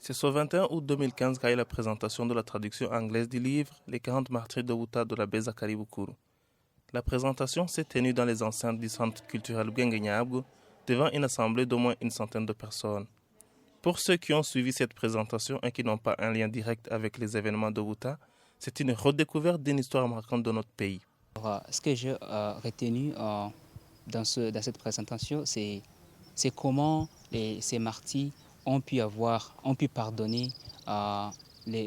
C'est ce 21 août 2015 qu'a eu la présentation de la traduction anglaise du livre Les 40 martyrs de Buta de l'abbé Zakari Bukuru. La présentation s'est tenue dans les enceintes du centre culturel Bwengenyabgo devant une assemblée d'au moins une centaine de personnes. Pour ceux qui ont suivi cette présentation et qui n'ont pas un lien direct avec les événements de Buta, c'est une redécouverte d'une histoire marquante de notre pays. Ce que j'ai retenu dans cette présentation, c'est comment ces martyrs ont pu pardonner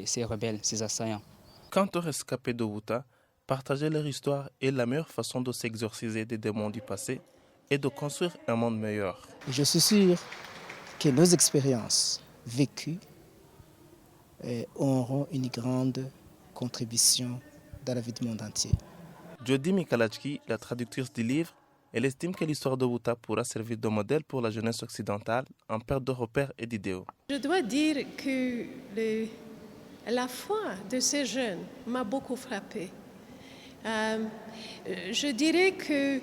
ces rebelles, ces assaillants. Quant aux rescapés de Buta, partager leur histoire est la meilleure façon de s'exorciser des démons du passé et de construire un monde meilleur. Je suis sûr que nos expériences vécues auront une grande contribution dans la vie du monde entier. Jody Mikalachki, la traductrice du livre, elle estime que l'histoire de Buta pourra servir de modèle pour la jeunesse occidentale en perte de repères et d'idéaux. Je dois dire que la foi de ces jeunes m'a beaucoup frappée. Je dirais que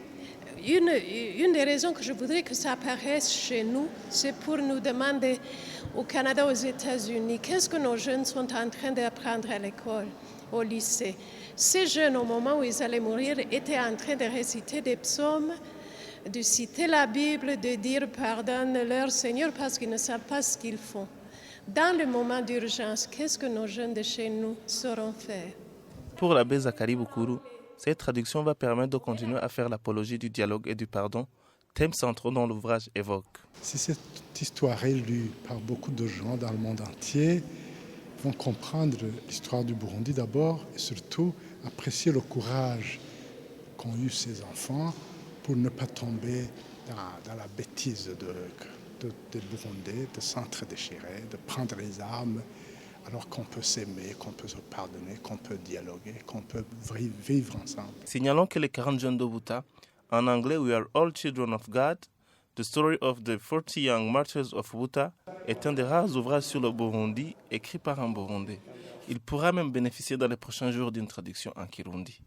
une des raisons que je voudrais que ça apparaisse chez nous, c'est pour nous demander au Canada, aux États-Unis, qu'est-ce que nos jeunes sont en train d'apprendre à l'école, au lycée. Ces jeunes, au moment où ils allaient mourir, étaient en train de réciter des psaumes, de citer la Bible, de dire pardonne-leur Seigneur parce qu'ils ne savent pas ce qu'ils font. Dans le moment d'urgence, qu'est-ce que nos jeunes de chez nous sauront faire? Pour l'abbé Zakari Bukuru, cette traduction va permettre de continuer à faire l'apologie du dialogue et du pardon, thèmes centraux dont l'ouvrage évoque. Si cette histoire est lue par beaucoup de gens dans le monde entier, ils vont comprendre l'histoire du Burundi d'abord et surtout apprécier le courage qu'ont eu ces enfants pour ne pas tomber dans la bêtise des Burundais, de s'entre-déchirer, de prendre les armes, alors qu'on peut s'aimer, qu'on peut se pardonner, qu'on peut dialoguer, qu'on peut vivre ensemble. Signalons que les 40 jeunes de Buta, en anglais We Are All Children of God, The Story of the 40 Young Martyrs of Buta, est un des rares ouvrages sur le Burundi écrit par un Burundais. Il pourra même bénéficier dans les prochains jours d'une traduction en Kirundi.